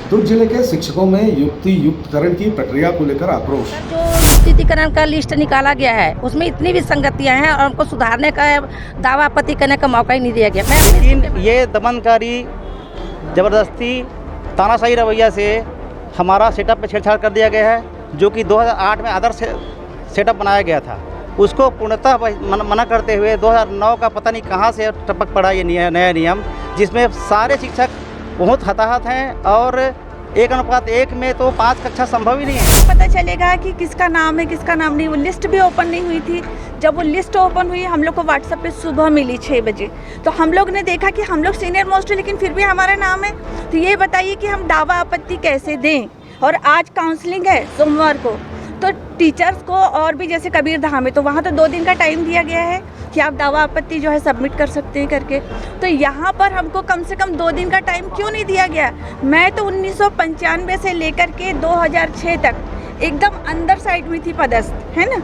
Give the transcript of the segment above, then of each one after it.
दुर्ग जिले के शिक्षकों में युक्तिकरण की प्रक्रिया को लेकर आक्रोश। जो युक्तिकरण का लिस्ट निकाला गया है उसमें इतनी भी संगतियां हैं और उनको सुधारने का दावा आपत्ति करने का मौका ही नहीं दिया गया। लेकिन ये दमनकारी ज़बरदस्ती तानाशाही रवैया से हमारा सेटअप पे छेड़छाड़ कर दिया गया है, जो कि 2008 में आदर्श सेटअप बनाया गया था। उसको पूर्णतः मना करते हुए 2009 का पता नहीं कहाँ से टपक पड़ा ये नया नियम, जिसमें सारे शिक्षक बहुत हताहत हैं और 1:1 में तो 5 कक्षा संभव ही नहीं है। पता चलेगा कि किसका नाम है किसका नाम नहीं। वो लिस्ट भी ओपन नहीं हुई थी। जब वो लिस्ट ओपन हुई हम लोग को व्हाट्सएप पे सुबह मिली 6 बजे, तो हम लोग ने देखा कि हम लोग सीनियर मोस्ट है लेकिन फिर भी हमारा नाम है। तो ये बताइए कि हम दावा आपत्ति कैसे दें। और आज काउंसलिंग है सोमवार को, तो टीचर्स को और भी जैसे कबीर धाम है तो वहाँ तो 2 दिन का टाइम दिया गया है कि आप दावा आपत्ति जो है सबमिट कर सकते हैं करके। तो यहाँ पर हमको कम से कम 2 दिन का टाइम क्यों नहीं दिया गया। मैं तो 1995 से लेकर के 2006 तक एकदम अंदर साइड में थी पदस्थ, है ना।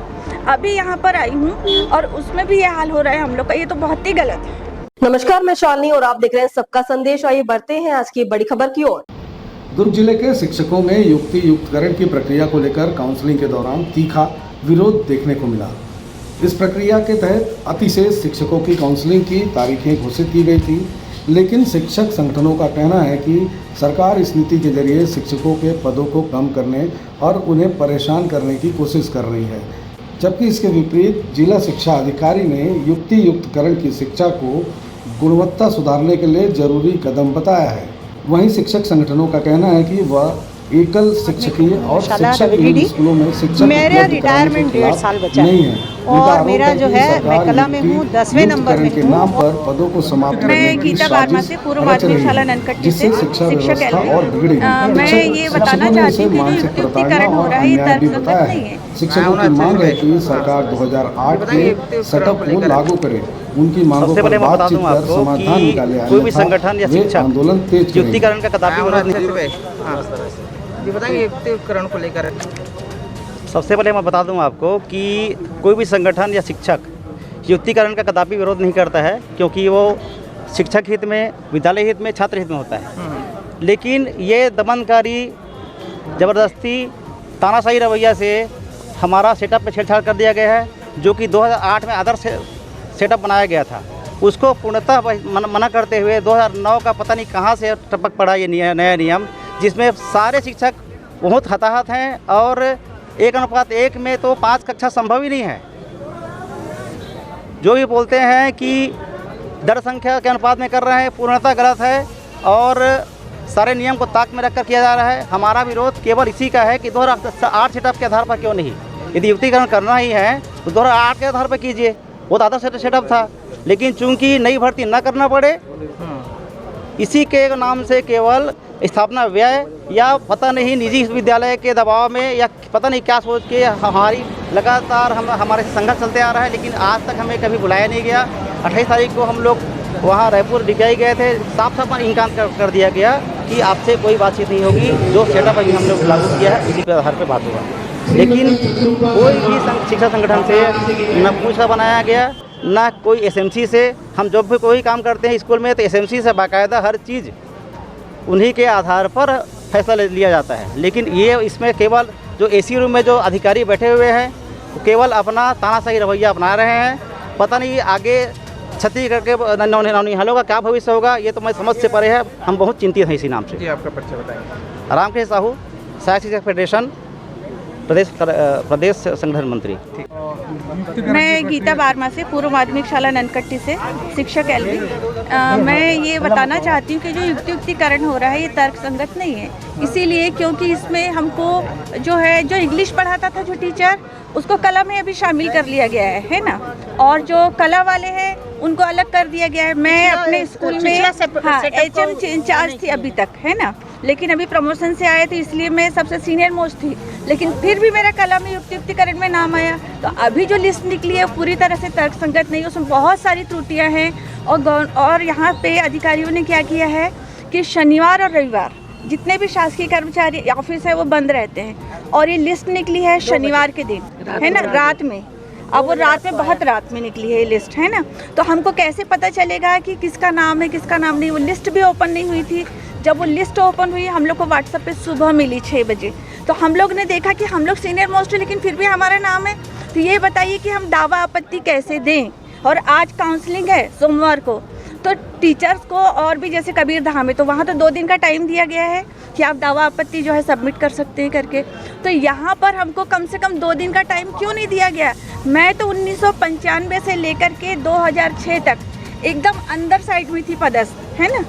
अभी यहाँ पर आई हूँ और उसमें भी ये हाल हो रहा है हम लोग का। ये तो बहुत ही गलत है। नमस्कार, मैं शालिनी और आप देख रहे हैं सबका संदेश। आइए बढ़ते हैं आज की बड़ी खबर की ओर। दुर्ग जिले के शिक्षकों में युक्तिकरण की प्रक्रिया को लेकर काउंसलिंग के दौरान तीखा विरोध देखने को मिला। इस प्रक्रिया के तहत अतिशेष शिक्षकों की काउंसलिंग की तारीखें घोषित की गई थी, लेकिन शिक्षक संगठनों का कहना है कि सरकार इस नीति के जरिए शिक्षकों के पदों को कम करने और उन्हें परेशान करने की कोशिश कर रही है, जबकि इसके विपरीत जिला शिक्षा अधिकारी ने युक्तिकरण की शिक्षा को गुणवत्ता सुधारने के लिए जरूरी कदम बताया है। वहीं शिक्षक संगठनों का कहना है कि वह एकल शिक्षकीय और शिक्षक स्कूलों में शिक्षक मेरा रिटायरमेंट 1.5 साल बचा नहीं है और मेरा जो है मैं कला में हूँ 10वें नंबर में के नाम पर पदों को समाप्त करने मैं गीता बारमा से पूर्व माध्यमिक शाला ननकट्टी से शिक्षक और बिगड़ी। मैं ये बताना चाहती हूँ कि जो युक्तिकरण हो रहा है ये तर्कसंगत नहीं है। शिक्षकों की मांग है कि सरकार 2008 के सेटअप को लागू करे। उनकी मांगों पर बातचीत कर समाधान निकाले। कोई भी संगठन या शिक्षक आंदोलन तेज युक्तिकरण का कदापि विरोध नहीं। जी बताएंगे युक्तिकरण को लेकर। सबसे पहले मैं बता दूं आपको कि कोई भी संगठन या शिक्षक युक्तिकरण का कदापि विरोध नहीं करता है, क्योंकि वो शिक्षक हित में, विद्यालय हित में, छात्र हित में होता है। लेकिन ये दमनकारी ज़बरदस्ती तानाशाही रवैया से हमारा सेटअप पे छेड़छाड़ कर दिया गया है, जो कि 2008 में आदर्श सेटअप बनाया गया था। उसको पूर्णतः मना करते हुए 2009 का पता नहीं कहाँ से टपक पड़ा ये नया नियम, जिसमें सारे शिक्षक बहुत हताहत हैं और 1:1 में तो 5 कक्षा संभव ही नहीं है। जो ये बोलते हैं कि दर संख्या के अनुपात में कर रहे हैं, पूर्णतः गलत है और सारे नियम को ताक में रखकर किया जा रहा है। हमारा विरोध केवल इसी का है कि 2008 सेटअप के आधार पर क्यों नहीं। यदि युक्तिकरण करना ही है तो 2008 के आधार पर कीजिए, वो तो आदर्श सेटअप था। लेकिन चूंकि नई भर्ती न करना पड़े, इसी के नाम से केवल स्थापना व्यय या पता नहीं निजी विद्यालय के दबाव में या पता नहीं क्या सोच के हमारी लगातार हमारे संघर्ष चलते आ रहा है। लेकिन आज तक हमें कभी बुलाया नहीं गया। 28 तारीख को हम लोग वहाँ रायपुर DPI गए थे, साफ साफ इनकार कर दिया गया कि आपसे कोई बातचीत नहीं होगी। जो सेटअप अभी हम लोग लागू किया है उसी के आधार पर बात होगा। लेकिन कोई भी शिक्षा संगठन से न पूछा बनाया गया, ना कोई SMC से। हम जब भी कोई काम करते हैं स्कूल में तो SMC से बाकायदा हर चीज़ उन्हीं के आधार पर फैसला लिया जाता है। लेकिन ये इसमें केवल जो AC रूम में जो अधिकारी बैठे हुए हैं वो केवल अपना तानाशाही रवैया अपना रहे हैं। पता नहीं आगे छत्तीसगढ़ के नौनिहालों का क्या भविष्य होगा, ये तो मैं समझ से परे है। हम बहुत चिंतित हैं इसी नाम से। जी आपका परिचय बताएंगे। रामकृष्ण साहू, सहायक शिक्षक फेडरेशन प्रदेश संगठन मंत्री। मैं गीता बारमा से पूर्व माध्यमिक शाला ननकट्टी से शिक्षक LV। मैं ये बताना चाहती हूँ कि जो युक्तिकरण हो रहा है ये तर्कसंगत नहीं है। इसीलिए क्योंकि इसमें हमको जो इंग्लिश पढ़ाता था जो टीचर, उसको कला में अभी शामिल कर लिया गया है ना। और जो कला वाले हैं उनको अलग कर दिया गया है। मैं अपने स्कूल में HM इंचार्ज थी अभी तक, है ना। लेकिन अभी प्रमोशन से आए थे इसलिए मैं सबसे सीनियर मोस्ट थी, लेकिन फिर भी मेरा कला में युक्तिकरण में नाम आया। तो अभी जो लिस्ट निकली है पूरी तरह से तर्कसंगत नहीं, उसमें बहुत सारी त्रुटियां हैं। और यहाँ पे अधिकारियों ने क्या किया है कि शनिवार और रविवार जितने भी शासकीय कर्मचारी ऑफिस है वो बंद रहते हैं। और ये लिस्ट निकली है शनिवार के दिन, है ना, रात में। अब वो रात में, बहुत रात में निकली है ये लिस्ट, है ना। तो हमको कैसे पता चलेगा कि किसका नाम है किसका नाम नहीं। वो लिस्ट भी ओपन नहीं हुई थी। जब वो लिस्ट ओपन हुई हम लोग को व्हाट्सएप पे सुबह मिली 6 बजे, तो हम लोग ने देखा कि हम लोग सीनियर मोस्ट है लेकिन फिर भी हमारा नाम है। तो ये बताइए कि हम दावा आपत्ति कैसे दें। और आज काउंसलिंग है सोमवार को, तो टीचर्स को और भी जैसे कबीर धाम है तो वहाँ तो 2 दिन का टाइम दिया गया है कि आप दावा आपत्ति जो है सबमिट कर सकते हैं करके। तो यहाँ पर हमको कम से कम 2 दिन का टाइम क्यों नहीं दिया गया? मैं तो 1995 से लेकर के 2006 तक एकदम अंदर साइड में थी पदस्थ, है ना।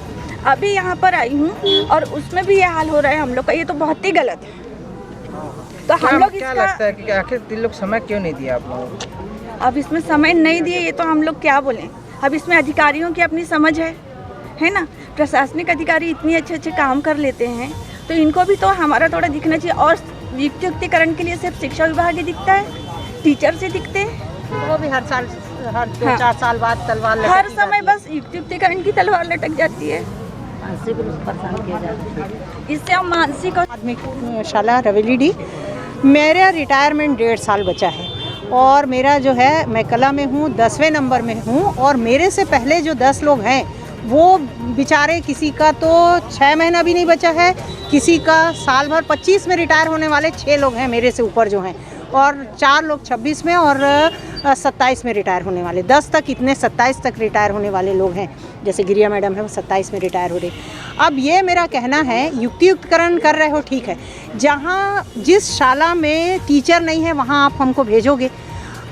अभी यहाँ पर आई हूँ और उसमें भी ये हाल हो रहा है हम लोग का, ये तो बहुत ही गलत है। तो हम लोग क्या लगता है कि आखिर 3 लोग समय क्यों नहीं दिया आप लोगों को? अब इसमें समय नहीं दिए, ये तो हम लोग क्या बोलें। अब इसमें अधिकारियों की अपनी समझ है ना। प्रशासनिक अधिकारी इतने अच्छे काम कर लेते हैं तो इनको भी तो हमारा थोड़ा दिखना चाहिए। और युक्तिकरण के लिए सिर्फ शिक्षा विभाग ही दिखता है, टीचर से दिखते हैं, वो भी हर साल हर 2-4 साल बाद तलवार लटकती हर समय जाती है। बस युक्तिकरण की तलवार लटक जाती है। इससे हम मानसिक और माध्यमिक शाला रवेली। मेरा रिटायरमेंट 1.5 साल बचा है और मेरा जो है मैं कला में हूँ, 10वें नंबर में हूँ। और मेरे से पहले जो 10 लोग हैं वो बेचारे, किसी का तो 6 महीना भी नहीं बचा है, किसी का साल भर। 25 में रिटायर होने वाले 6 लोग हैं मेरे से ऊपर जो हैं, और 4 लोग 26 में और 27 में रिटायर होने वाले। 10 तक इतने 27 तक रिटायर होने वाले लोग हैं। जैसे गिरिया मैडम है वो 27 में रिटायर हो रही। अब ये मेरा कहना है, युक्तियुक्तकरण कर रहे हो ठीक है, जहाँ जिस शाला में टीचर नहीं है वहाँ आप हमको भेजोगे।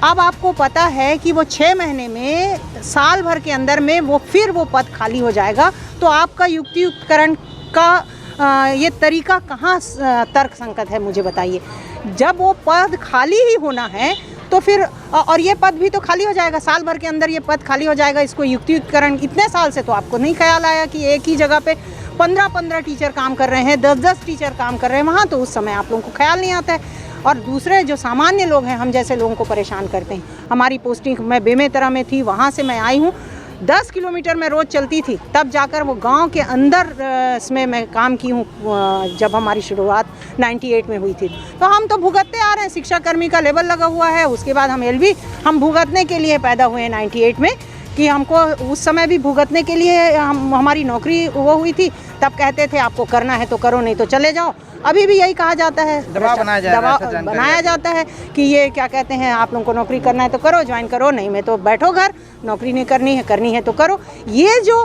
अब आपको पता है कि वो 6 महीने में, साल भर के अंदर में वो फिर वो पद खाली हो जाएगा, तो आपका युक्तियुक्तकरण का ये तरीका कहाँ तर्क संगत है, मुझे बताइए। जब वो पद खाली ही होना है तो फिर, और ये पद भी तो खाली हो जाएगा, साल भर के अंदर ये पद खाली हो जाएगा। इसको युक्तियुक्तकरण इतने साल से तो आपको नहीं ख्याल आया कि एक ही जगह पे 15-15 टीचर काम कर रहे हैं, 10-10 टीचर काम कर रहे हैं वहाँ, तो उस समय आप लोगों को ख्याल नहीं आता है। और दूसरे जो सामान्य लोग हैं, हम जैसे लोगों को परेशान करते हैं। हमारी पोस्टिंग मैं बेमेतरा में थी, वहाँ से मैं आई हूँ, 10 किलोमीटर मैं रोज़ चलती थी, तब जाकर वो गांव के अंदर इसमें मैं काम की हूँ। जब हमारी शुरुआत 98 में हुई थी, तो हम तो भुगतते आ रहे हैं। शिक्षा कर्मी का लेवल लगा हुआ है, उसके बाद हम LV, हम भुगतने के लिए पैदा हुए हैं 98 में, कि हमको उस समय भी भुगतने के लिए हमारी नौकरी वो हुई थी। तब कहते थे आपको करना है तो करो, नहीं तो चले जाओ। अभी भी यही कहा जाता है, दबाव बनाया जाता है कि ये क्या कहते हैं, आप लोगों को नौकरी करना है तो करो, ज्वाइन करो, नहीं में तो बैठो घर, नौकरी नहीं करनी है तो करो। ये जो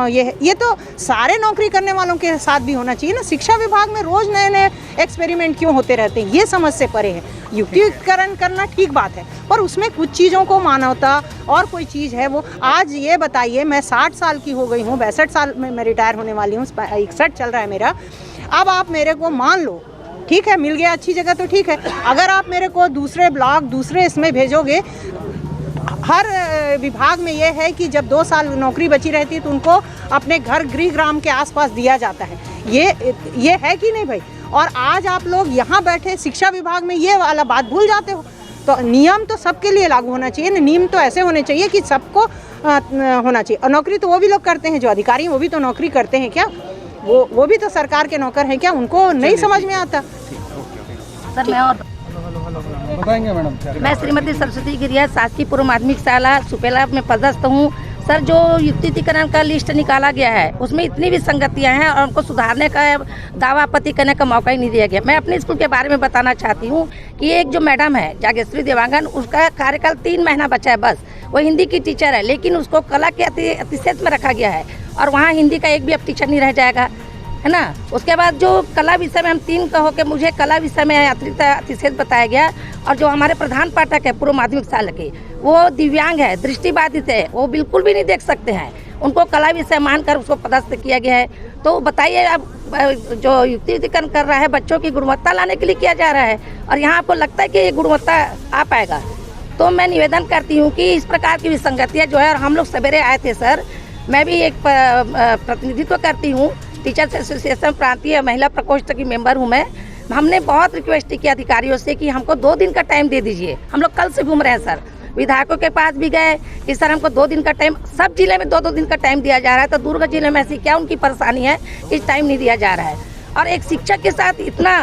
ये तो सारे नौकरी करने वालों के साथ भी होना चाहिए ना। शिक्षा विभाग में रोज़ नए एक्सपेरिमेंट क्यों होते रहते हैं, ये समझ से परे है। युक्तियुक्तकरण करना ठीक बात है, पर उसमें कुछ चीज़ों को मानवता और कोई चीज़ है वो। आज ये बताइए, मैं 60 साल की हो गई हूँ, 62 साल में मैं रिटायर होने वाली हूँ, 61 चल रहा है मेरा। अब आप मेरे को मान लो, ठीक है, मिल गया अच्छी जगह तो ठीक है। अगर आप मेरे को दूसरे ब्लॉक, दूसरे इसमें भेजोगे, हर विभाग में ये है कि जब 2 साल नौकरी बची रहती है तो उनको अपने घर गृह ग्राम के आसपास दिया जाता है। ये है कि नहीं भाई? और आज आप लोग यहाँ बैठे शिक्षा विभाग में ये वाला बात भूल जाते हो। तो नियम तो सबके लिए लागू होना चाहिए ना। नियम तो ऐसे होने चाहिए कि सबको होना चाहिए। और नौकरी तो वो भी लोग करते हैं, जो अधिकारी हैं वो भी तो नौकरी करते हैं क्या? वो भी तो सरकार के नौकर हैं क्या? उनको नहीं समझ में आता। सर मैं और बताएंगे मैडम क्या? मैं श्रीमती सरस्वती गिरिया, शासकीय पूर्व माध्यमिक शाला सुपेला में पदस्थ हूँ। सर, जो युक्तिकरण का लिस्ट निकाला गया है उसमें इतनी भी संगतियां हैं और उनको सुधारने का, दावा आपत्ति करने का मौका ही नहीं दिया गया। मैं अपने स्कूल के बारे में बताना चाहती हूँ कि एक जो मैडम है जागेश्वरी देवांगन, उसका कार्यकाल 3 महीना बचा है बस। वो हिंदी की टीचर है, लेकिन उसको कला के अतिशेष में रखा गया है और वहाँ हिंदी का एक भी अब टीचर नहीं रह जाएगा, है ना। उसके बाद जो कला विषय में हम 3 कहो कि मुझे कला विषय में अतिरिक्त अतिशेष बताया गया। और जो हमारे प्रधान पाठक है पूर्व माध्यमिक शाला के, वो दिव्यांग है, दृष्टिबाधित है, वो बिल्कुल भी नहीं देख सकते हैं। उनको कला विषय मानकर उसको पदस्थ किया गया है। तो बताइए, अब जो युक्तिकरण कर रहा है बच्चों की गुणवत्ता लाने के लिए किया जा रहा है, और यहाँ आपको लगता है कि ये गुणवत्ता आ पाएगा? तो मैं निवेदन करती हूँ कि इस प्रकार की विसंगतियाँ जो है, और हम लोग सवेरे आए थे सर, मैं भी एक प्रतिनिधित्व करती हूँ टीचर्स एसोसिएशन प्रांतीय महिला प्रकोष्ठ की मेंबर हूँ मैं। हमने बहुत रिक्वेस्ट की अधिकारियों से कि हमको 2 दिन का टाइम दे दीजिए। हम लोग कल से घूम रहे हैं सर, विधायकों के पास भी गए कि सर हमको 2 दिन का टाइम, सब जिले में 2-2 दिन का टाइम दिया जा रहा है, तो दुर्ग जिले में ऐसी क्या उनकी परेशानी है कि टाइम नहीं दिया जा रहा है। और एक शिक्षक के साथ इतना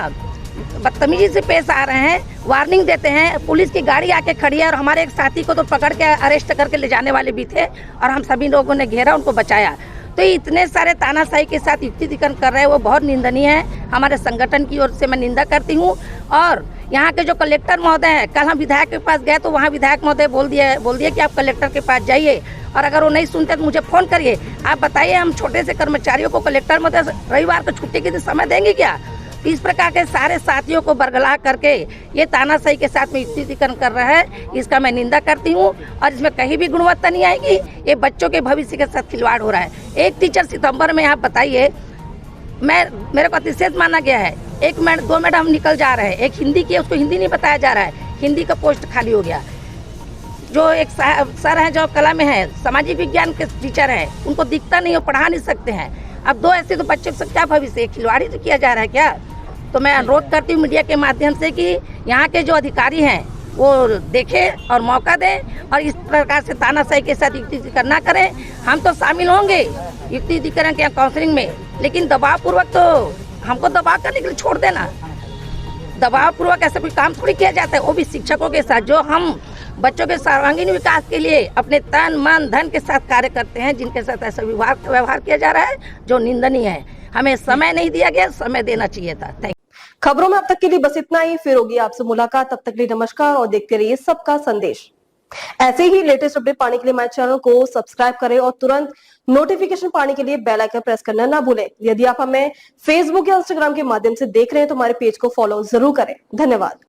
बदतमीजी से पेश आ रहे हैं, वार्निंग देते हैं, पुलिस की गाड़ी आके खड़ी है और हमारे एक साथी को तो पकड़ के अरेस्ट करके ले जाने वाले भी थे और हम सभी लोगों ने घेरा, उनको बचाया। तो इतने सारे तानाशाही के साथ युक्तिकरण कर रहे हैं, वो बहुत निंदनीय है। हमारे संगठन की ओर से मैं निंदा करती हूँ। और यहाँ के जो कलेक्टर महोदय हैं, कल हम विधायक के पास गए तो वहाँ विधायक महोदय बोल दिया कि आप कलेक्टर के पास जाइए, और अगर वो नहीं सुनते तो मुझे फ़ोन करिए। आप बताइए, हम छोटे से कर्मचारियों को कलेक्टर महोदय रविवार को छुट्टी के दिन समय देंगे क्या? इस प्रकार के सारे साथियों को बरगला करके ये तानाशाही के साथ में युक्तिकरण कर रहा है, इसका मैं निंदा करती हूँ। और इसमें कहीं भी गुणवत्ता नहीं आएगी। ये बच्चों के भविष्य के साथ खिलवाड़ हो रहा है। एक टीचर सितंबर में, आप बताइए, मेरे को अतिशय माना गया है। 2 मैडम निकल जा रहे हैं। एक हिंदी की, उसको हिंदी नहीं बताया जा रहा है, हिंदी का पोस्ट खाली हो गया। जो एक सर हैं जो कला में है, सामाजिक विज्ञान के टीचर हैं, उनको दिखता नहीं, वो पढ़ा नहीं सकते हैं। अब 2 ऐसे तो बच्चों से क्या भविष्य? खिलवाड़ी तो किया जा रहा है क्या? तो मैं अनुरोध करती हूँ मीडिया के माध्यम से कि यहाँ के जो अधिकारी हैं वो देखें और मौका दें, और इस प्रकार से तानाशाही के साथ युक्तिकरण ना करें। हम तो शामिल होंगे युक्तिकरण के काउंसलिंग में, लेकिन दबाव पूर्वक तो हमको दबाव करने के लिए छोड़ देना। दबाव पूर्वक ऐसा कोई काम थोड़ी किया जाता है, वो भी शिक्षकों के साथ, जो हम बच्चों के सर्वांगीण विकास के लिए अपने तन मन धन के साथ कार्य करते हैं, जिनके साथ ऐसा व्यवहार किया जा रहा है जो निंदनीय है। हमें समय नहीं दिया गया, समय देना चाहिए था। Thank you. खबरों में अब तक के लिए बस इतना ही। फिर होगी आपसे मुलाकात, तब तक के लिए नमस्कार और देखते रहिए सबका संदेश। ऐसे ही लेटेस्ट अपडेट पाने के लिए हमारे चैनल को सब्सक्राइब करें और तुरंत नोटिफिकेशन पाने के लिए बेल आइकन प्रेस करना ना भूलें। यदि आप हमें फेसबुक या इंस्टाग्राम के माध्यम से देख रहे हैं तो हमारे पेज को फॉलो जरूर करें। धन्यवाद।